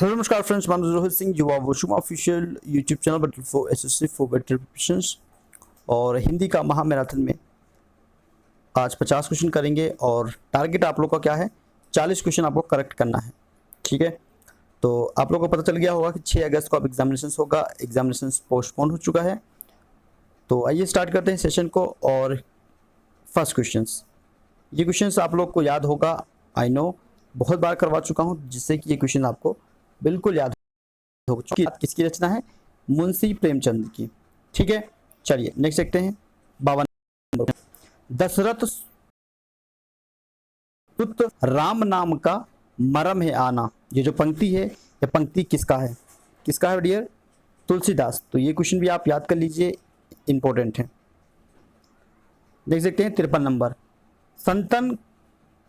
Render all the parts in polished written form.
Hello नमस्कार friends, मैं रोहित सिंह, युवा वोशुमा ऑफिशियल यूट्यूब चैनल बटल for SSC for better preparations. और हिंदी का महामैराथन में आज 50 क्वेश्चन करेंगे और टारगेट आप लोग का क्या है, 40 क्वेश्चन आपको करेक्ट करना है। ठीक है, तो आप लोगों को पता चल गया होगा कि 6 अगस्त को अब एग्जामिनेशन होगा। एग्जामिनेशन पोस्टपोन हो चुका है। तो आइए स्टार्ट करते हैं सेशन को। और फर्स्ट क्वेश्चंस, ये क्वेश्चंस आप लोग को याद होगा, आई नो बहुत बार करवा चुका हूँ, जिससे कि ये क्वेश्चन आपको बिल्कुल याद हो चुकी। किसकी रचना है? मुंशी प्रेमचंद की। ठीक है, चलिए नेक्स्ट देखते हैं। 52 दशरथ पुत्र राम नाम का मरम है आना। ये जो पंक्ति है, ये पंक्ति किसका है? किसका है डियर? तुलसीदास। तो ये क्वेश्चन भी आप याद कर लीजिए, इंपॉर्टेंट है। देख सकते हैं 53 नंबर, संतन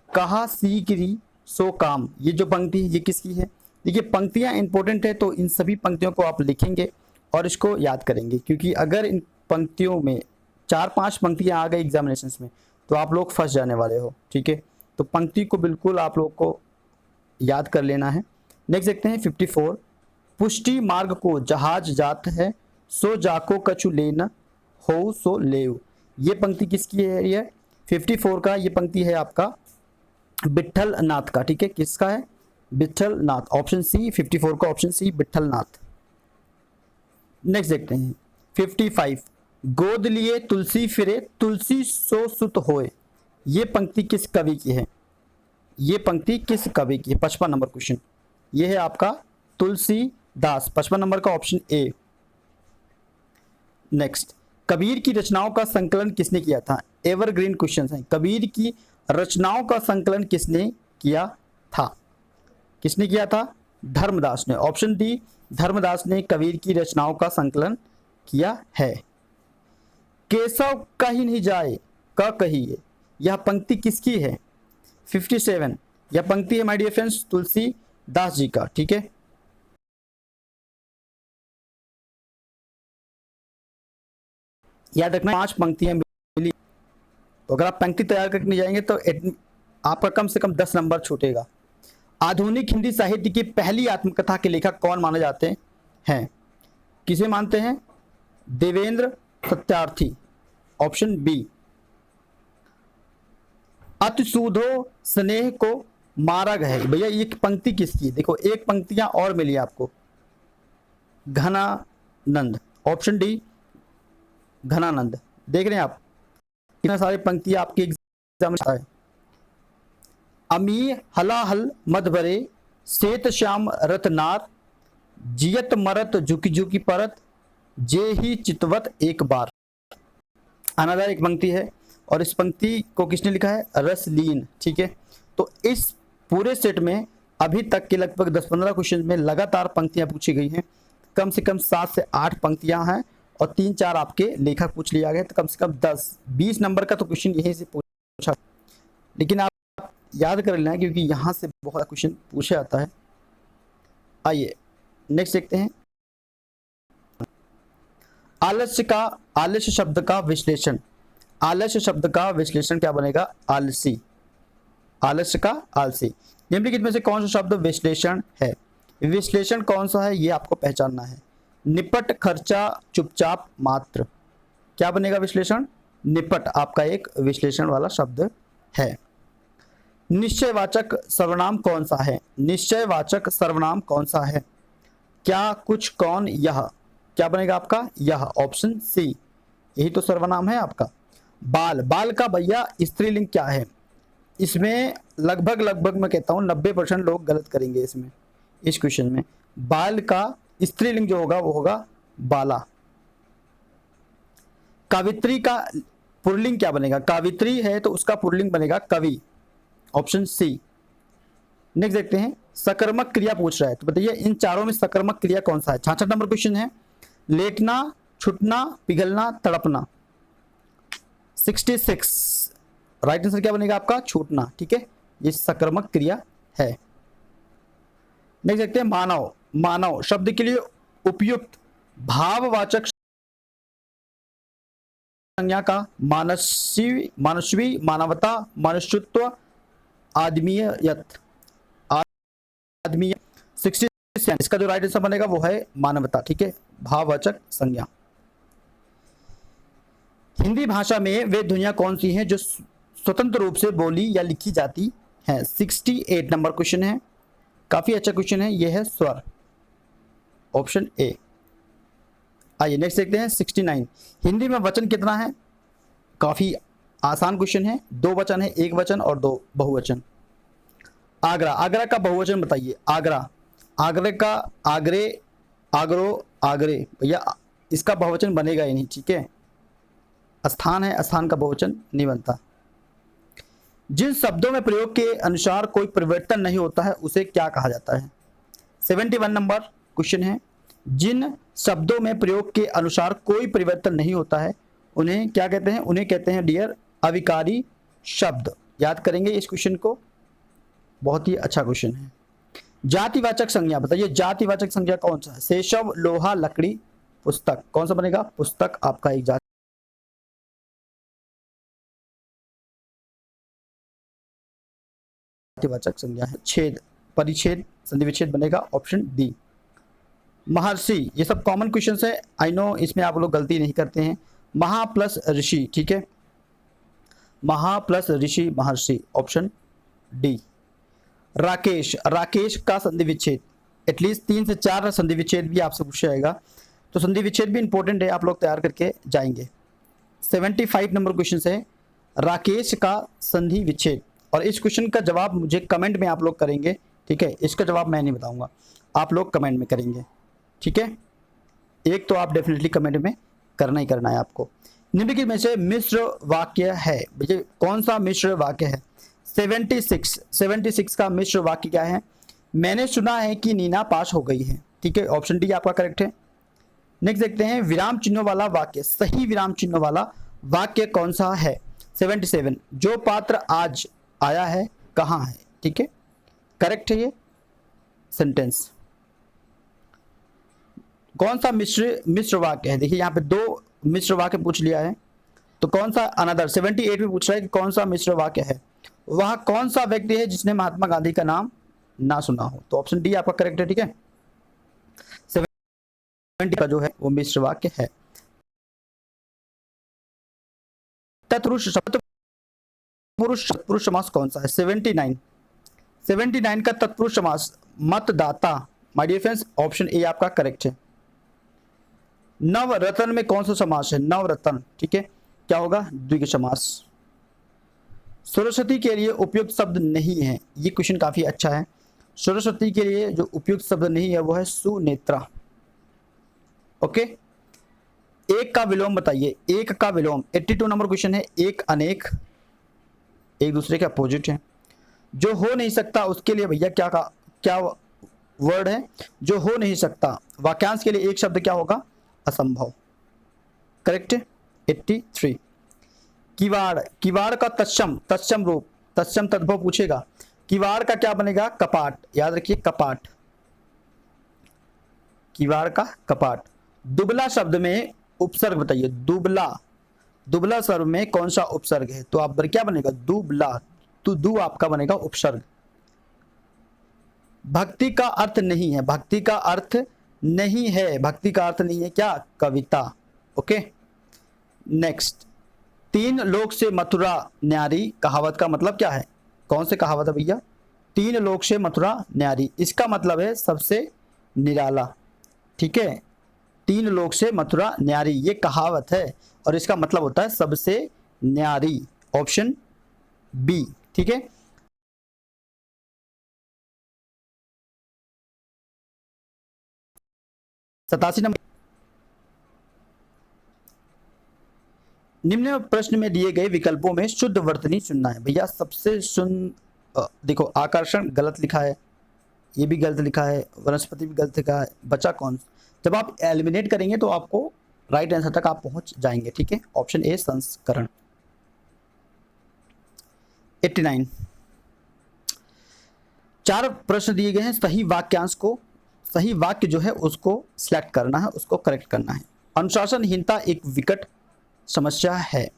कहा सीकरी सो काम। ये जो पंक्ति है ये किसकी है? देखिए पंक्तियां इंपॉर्टेंट है, तो इन सभी पंक्तियों को आप लिखेंगे और इसको याद करेंगे, क्योंकि अगर इन पंक्तियों में 4-5 पंक्तियां आ गई एग्जामिनेशंस में तो आप लोग फंस जाने वाले हो। ठीक है, तो पंक्ति को बिल्कुल आप लोग को याद कर लेना है। नेक्स्ट देखते हैं 54, पुष्टि मार्ग को जहाज जात है, सो जाको कछु लेना हो सो लेव। ये पंक्ति किसकी है? ये 54 का ये पंक्ति है आपका विठल नाथ का। ठीक है, किसका है? विठल नाथ। ऑप्शन सी, 54 का ऑप्शन सी विठल नाथ। नेक्स्ट देखते हैं 55, गोद लिए तुलसी फिरे तुलसी सो सुत होए। ये पंक्ति किस कवि की है? ये पंक्ति किस कवि की है? 55 नंबर क्वेश्चन, ये है आपका तुलसीदास। 55 नंबर का ऑप्शन ए। नेक्स्ट, कबीर की रचनाओं का संकलन किसने किया था? एवरग्रीन क्वेश्चन है। कबीर की रचनाओं का संकलन किसने किया था? किसने किया था? धर्मदास ने। ऑप्शन डी, धर्मदास ने कबीर की रचनाओं का संकलन किया है। केशव कहीं नहीं जाए का कहिए, यह पंक्ति किसकी है? 57, यह पंक्ति है my dear friends Tulsidas ji का। ठीक है, याद रखना 5 पंक्तियां मिली, तो अगर आप पंक्ति तैयार करके जाएंगे तो आपका कम से कम 10 नंबर छूटेगा। आधुनिक हिंदी साहित्य की पहली आत्मकथा के लेखक कौन माने जाते हैं? किसे मानते हैं? देवेंद्र सत्यार्थी। Option B. अतिशुद्धो स्नेह को मार्ग है। भैया ये पंक्ति किसकी है? देखो एक पंक्तियां और मिली आपको, घनानंद। Option D, Ghananand. देख रहे हैं आप कितना सारे पंक्तियां आपके एग्जाम में है। अमी हलाहल मध भरे सेत श्याम रतनार, जियत मरत झुकी झुकी परत, जे ही चितवत एक बार। अनदर एक पंक्ति है, और इस पंक्ति को किसने लिखा है? रसलीन। ठीक है, तो इस पूरे सेट में अभी तक के लगभग 10-15 क्वेश्चन में लगातार पंक्तियां पूछी गई हैं। कम से कम 7 से 8 पंक्तियां हैं और 3-4 आपके लेखक पूछ लिया गया, तो कम से कम 10-20 नंबर का तो क्वेश्चन यहीं से पूछा। लेकिन आप याद कर लेना, क्योंकि यहाँ से बहुत क्वेश्चन पूछा जाता है। आइए नेक्स्ट देखते हैं। आलस्य शब्द का विश्लेषण। आलस्य शब्द का विश्लेषण क्या बनेगा? आलसी। आलस्य का आलसी। निम्नलिखित में से कौन सा शब्द विश्लेषण है? विश्लेषण कौन सा है ये आपको पहचानना है। निपट, खर्चा, चुपचाप, मात्र। क्या बनेगा विश्लेषण? निपट आपका एक विश्लेषण वाला शब्द है। निश्चयवाचक सर्वनाम कौन सा है? निश्चयवाचक सर्वनाम कौन सा है? क्या, कुछ, कौन, यह। क्या बनेगा आपका? यह। ऑप्शन सी, यही तो सर्वनाम है आपका। बाल, बाल का भैया स्त्रीलिंग क्या है? इसमें लगभग मैं कहता हूं 90% लोग गलत करेंगे इसमें, इस क्वेश्चन में। बाल का स्त्रीलिंग जो होगा वो होगा बाला। कावित्री का पुल्लिंग क्या बनेगा? कावित्री है तो उसका पुल्लिंग बनेगा कवि। Option C. नेक्स्ट देखते हैं, सकर्मक क्रिया पूछ रहा है, तो बताइए इन चारों में सकर्मक क्रिया कौन सा है? 66 नंबर क्वेश्चन है। लेटना, छुटना, पिघलना, तड़पना। 66 राइट आंसर क्या बनेगा आपका? छूटना। ठीक है, ये सकर्मक क्रिया है। नेक्स्ट देखते हैं मानव। मानव शब्द के लिए उपयुक्त भाववाचक संज्ञा का मानस्वी, मानवता, मनुष्यत्व, आदमीयत। 66 इसका जो राइट आंसर बनेगा वो है मानवता, ठीक है, भाववाचक संज्ञा। हिंदी भाषा में वे ध्वनियां कौन सी हैं जो स्वतंत्र रूप से बोली या लिखी जाती हैं? 68 नंबर क्वेश्चन है, काफी अच्छा क्वेश्चन है, ये है स्वर, ऑप्शन ए। आइए नेक्स्ट देखते हैं 69। हिंदी में वचन कितना है? काफी आसान क्वेश्चन है, 2 वचन है, 1 वचन और 2 बहुवचन। आगरा, आगरा का बहुवचन बताइए। आगरा, आगरे का आगरे, आगरो, आगरे, भैया इसका बहुवचन बनेगा ही नहीं, ठीक है। स्थान है, स्थान का बहुवचन नहीं बनता। जिन शब्दों में प्रयोग के अनुसार कोई परिवर्तन नहीं होता है उसे क्या कहा जाता है? 71 नंबर क्वेश्चन है। जिन शब्दों में प्रयोग के अनुसार कोई परिवर्तन नहीं होता है उन्हें क्या कहते हैं? उन्हें कहते हैं डियर अविकारी शब्द। याद करेंगे इस क्वेश्चन को, बहुत ही अच्छा क्वेश्चन है। जातिवाचक संज्ञा बताइए, जातिवाचक संज्ञा कौन सा है? सेशव, लोहा, लकड़ी, पुस्तक, कौन सा बनेगा? पुस्तक आपका एक जातिवाचक संज्ञा है। छेद, परिच्छेद, संधि विच्छेद बनेगा ऑप्शन डी। महर्षि, ये सब कॉमन क्वेश्चंस है, आई नो इसमें आप लोग गलती नहीं करते हैं। महा प्लस ऋषि, ठीक है, महा प्लस ऋषि, महर्षि, ऑप्शन डी। राकेश, राकेश का संधि विच्छेद, एटलीस्ट 3 से 4 संधि विच्छेद भी आपसे पूछा जाएगा, तो संधि विच्छेद भी इंपॉर्टेंट है, आप लोग तैयार करके जाएंगे। 75 नंबर क्वेश्चन है राकेश का संधि विच्छेद, और इस क्वेश्चन का जवाब मुझे कमेंट में आप लोग करेंगे, ठीक है, इसका जवाब मैं नहीं बताऊंगा, आप लोग कमेंट में करेंगे, ठीक है। एक तो आप डेफिनेटली कमेंट में करना ही करना है आपको। निम्नलिखित में से मिश्र वाक्य है, भैया कौन सा मिश्र वाक्य है? 76 का मिश्र वाक्य क्या है? मैंने सुना है कि नीना पास हो गई है, ठीक है, ऑप्शन डी आपका करेक्ट है। नेक्स्ट देखते हैं विराम चिन्हों वाला वाक्य, सही विराम चिन्हों वाला वाक्य कौन सा है? 77 जो पात्र आज आया है कहाँ है, ठीक है, करेक्ट है ये सेंटेंस। कौन सा मिश्र वाक्य है? देखिए यहाँ पे 2 मिश्र वाक्य पूछ लिया है, तो कौन सा अनदर 78 में पूछ रहा है कि कौन सा मिश्र वाक्य है? वह कौन सा व्यक्ति है जिसने महात्मा गांधी का नाम ना सुना हो? तो ऑप्शन डी आपका करेक्ट है, ठीक है। 70 का जो है वो मिश्र वाक्य है। तत्पुरुष समास कौन सा है? 79 का तत्पुरुष समास मतदाता, my dear friends, option A आपका करेक्ट है। नवरत्न में कौन सा समास है? नवरत्न, ठीक है, क्या होगा? द्विगु समास। सरस्वती के लिए उपयुक्त शब्द नहीं है, ये क्वेश्चन काफी अच्छा है। सरस्वती के लिए जो उपयुक्त शब्द नहीं है वो है सुनेत्रा, ओके। एक का विलोम बताइए, एक का विलोम, 82 नंबर क्वेश्चन है। एक अनेक एक दूसरे के अपोजिट है। जो हो नहीं सकता उसके लिए भैया क्या वर्ड है? जो हो नहीं सकता, वाक्यांश के लिए एक शब्द क्या होगा? असंभव, करेक्ट है। 83 किवाड़, किवाड़ का तत्सम रूप, तत्सम तद्भव पूछेगा, किवाड़ का क्या बनेगा? कपाट, याद रखिए कपाट, किवाड़ का कपाट। दुबला शब्द में उपसर्ग बताइए, दुबला, दुबला शब्द में कौन सा उपसर्ग है? तो आप क्या बनेगा? दुबला, तो दू आपका बनेगा उपसर्ग। भक्ति का अर्थ नहीं है, भक्ति का अर्थ नहीं है, भक्ति का अर्थ नहीं है क्या? कविता, ओके। नेक्स्ट, 3 लोक से मथुरा न्यारी, कहावत का मतलब क्या है? कौन से कहावत है भैया? 3 लोक से मथुरा न्यारी, इसका मतलब है सबसे निराला, ठीक है। 3 लोक से मथुरा न्यारी ये कहावत है और इसका मतलब होता है सबसे न्यारी, ऑप्शन बी, ठीक है। सतासी नंबर, निम्न प्रश्न में दिए गए विकल्पों में शुद्ध वर्तनी चुनना है। भैया सबसे देखो आकर्षण गलत लिखा है, ये भी गलत लिखा है, वनस्पति भी गलत लिखा है, बचा कौन? जब आप एलिमिनेट करेंगे तो आपको राइट आंसर तक आप पहुंच जाएंगे, ठीक है, ऑप्शन ए संस्करण। 89 4 प्रश्न दिए गए हैं, सही वाक्यांश को, सही वाक्य जो है उसको सिलेक्ट करना है, उसको करेक्ट करना है। अनुशासनहीनता एक विकट समस्या है,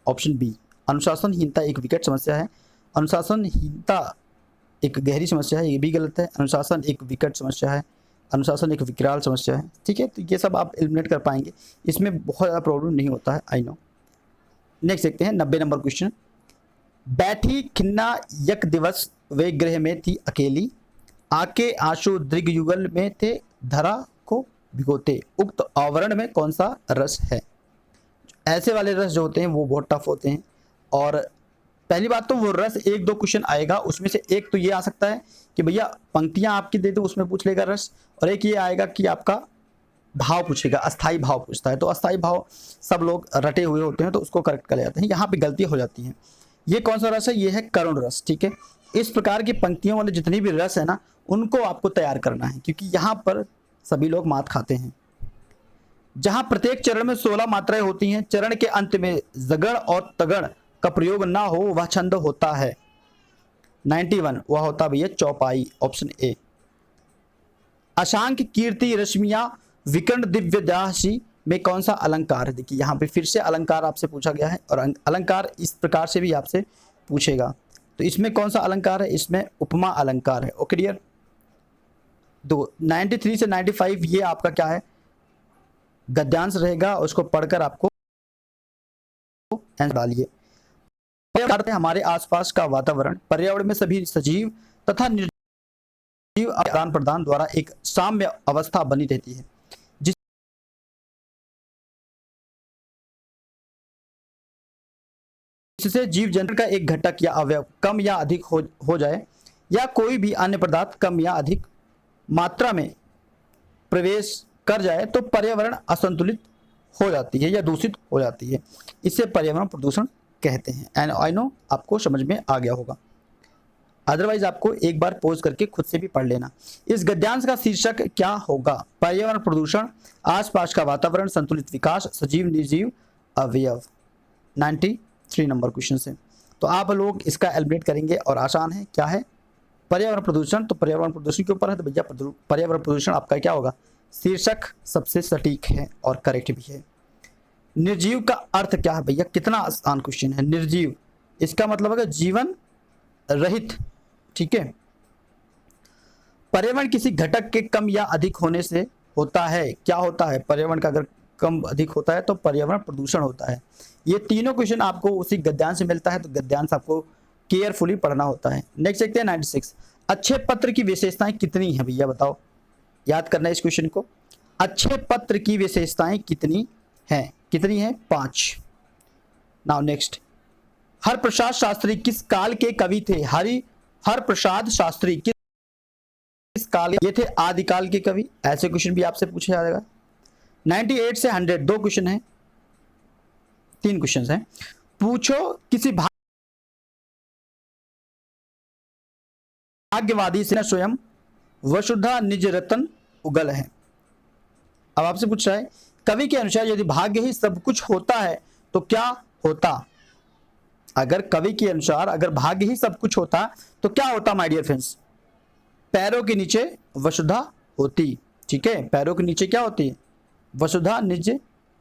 ऑप्शन बी। अनुशासनहीनता एक विकट समस्या है, अनुशासनहीनता एक गहरी समस्या है, ये भी गलत है। अनुशासन एक विकट समस्या है, अनुशासन एक विकराल समस्या है, ठीक है। तो ये सब आप एलिमिनेट कर पाएंगे, इसमें बहुत ज़्यादा प्रॉब्लम नहीं होता है, आई नो। नेक्स्ट देखते हैं 90 नंबर क्वेश्चन। बैठी खिन्ना यक दिवस वे गृह में थी अकेली, आके आंसू दृग युगल में थे धरा को भिगोते, उक्त आवरण में कौन सा रस है। ऐसे वाले रस जो होते हैं वो बहुत टफ होते हैं, और पहली बात तो वो रस एक दो क्वेश्चन आएगा, उसमें से एक तो ये आ सकता है कि भैया पंक्तियां आपकी दे दो उसमें पूछ लेगा रस, और एक ये आएगा कि आपका भाव पूछेगा, अस्थाई भाव पूछता है। तो अस्थाई भाव सब लोग रटे हुए होते हैं तो उसको करेक्ट कर जाते हैं, यहाँ पे गलती हो जाती है। ये कौन सा रस है, ये है करुण रस, ठीक है। इस प्रकार की पंक्तियों वाले जितनी भी रस है ना उनको आपको तैयार करना है, क्योंकि यहाँ पर सभी लोग मात खाते हैं। जहां प्रत्येक चरण में 16 मात्राएं होती हैं, चरण के अंत में जगण और तगण का प्रयोग ना हो वह छंद होता है 91, वह होता भैया चौपाई, ऑप्शन ए। अशांक कीर्ति रश्मिया विकर्ण दिव्य दासी में कौन सा अलंकार है। देखिए यहाँ पे फिर से अलंकार आपसे पूछा गया है, और अलंकार इस प्रकार से भी आपसे पूछेगा। तो इसमें कौन सा अलंकार है, इसमें उपमा अलंकार है। ओके डियर, 93 से 95 ये आपका क्या है, गद्यांश रहेगा, उसको पढ़कर आपको आंसर डालिए। हमारे आसपास का वातावरण, पर्यावरण में सभी सजीव तथा निर्जीव आदान प्रदान द्वारा एक साम्य अवस्था बनी रहती है, जिससे जीव जंतु का एक घटक या अवयव कम या अधिक हो जाए, या कोई भी अन्य पदार्थ कम या अधिक मात्रा में प्रवेश कर जाए तो पर्यावरण असंतुलित हो जाती है या दूषित हो जाती है। इसे पर्यावरण प्रदूषण कहते हैं। एंड आई नो आपको समझ में आ गया होगा, अदरवाइज आपको एक बार पॉज करके खुद से भी पढ़ लेना। इस गद्यांश का शीर्षक क्या होगा, पर्यावरण प्रदूषण, आसपास का वातावरण, संतुलित विकास, सजीव निर्जीव अवयव। 93 नंबर क्वेश्चन से तो आप लोग इसका एलिमिनेट करेंगे, और आसान है, क्या है पर्यावरण प्रदूषण। तो पर्यावरण प्रदूषण के ऊपर है, तो भैया पर्यावरण प्रदूषण आपका क्या होगा, शीर्षक सबसे सटीक है और करेक्ट भी है। निर्जीव का अर्थ क्या है भैया, कितना आसान क्वेश्चन है। निर्जीव इसका मतलब है जीवन रहित, ठीक है। पर्यावरण किसी घटक के कम या अधिक होने से होता है, क्या होता है, पर्यावरण का अगर कम अधिक होता है तो पर्यावरण प्रदूषण होता है। ये तीनों क्वेश्चन आपको उसी गद्यांश से मिलता है, तो गद्यांश आपको केयरफुली पढ़ना होता है। नेक्स्ट देखते हैं 96। अच्छे पत्र की विशेषताएं कितनी है भैया बताओ, याद करना है इस क्वेश्चन को। अच्छे पत्र की विशेषताएं कितनी हैं, कितनी है, 5। नाउ नेक्स्ट, हरप्रसाद शास्त्री किस काल के कवि थे। हरप्रसाद शास्त्री किस काल, ये थे आदिकाल के कवि। ऐसे क्वेश्चन भी आपसे पूछा जाएगा। 98 से 100 दो क्वेश्चन हैं, 3 क्वेश्चन हैं। पूछो किसी भाग्यवादी से स्वयं वसुधा निज रतन उगल है। अब आपसे पूछ रहा है कवि के अनुसार यदि भाग्य ही सब कुछ होता है तो क्या होता। अगर कवि के अनुसार अगर भाग्य ही सब कुछ होता तो क्या होता माय डियर फ्रेंड्स, पैरों के नीचे वसुधा होती, ठीक है। पैरों के नीचे क्या होती है, वसुधा निज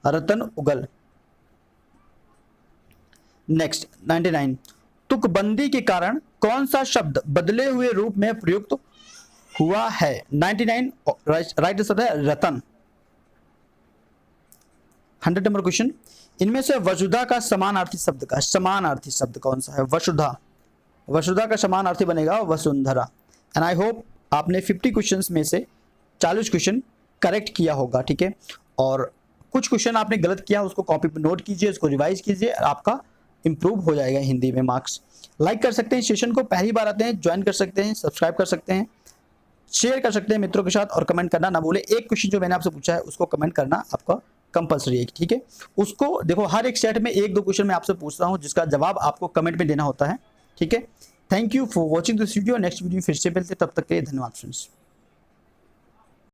रतन उगल। नेक्स्ट 99, तुकबंदी के कारण कौन सा शब्द बदले हुए रूप में प्रयुक्त हुआ है। 99 राइट शब्द है रतन। 100 नंबर क्वेश्चन, इनमें से वसुधा का समानार्थी शब्द कौन सा है। वसुधा का समानार्थी बनेगा वसुंधरा। एंड आई होप आपने 50 क्वेश्चंस में से 40 क्वेश्चन करेक्ट किया होगा, ठीक है। और कुछ क्वेश्चन आपने गलत किया उसको कॉपी पर नोट कीजिए, उसको रिवाइज कीजिए, आपका इंप्रूव हो जाएगा हिंदी में मार्क्स। लाइक कर सकते हैं, सेशन को पहली बार आते हैं ज्वाइन कर सकते हैं, सब्सक्राइब कर सकते हैं, शेयर कर सकते हैं मित्रों के साथ, और कमेंट करना ना भूले। एक क्वेश्चन जो मैंने आपसे पूछा है उसको कमेंट करना आपका कंपलसरी है, ठीक है। उसको देखो हर एक सेट में 1-2 क्वेश्चन मैं आपसे पूछता हूँ जिसका जवाब आपको कमेंट में देना होता है, ठीक है। Thank you for watching this video. Next video फिर से मिलते, तब तक के लिए धन्यवाद फ्रेंड्स।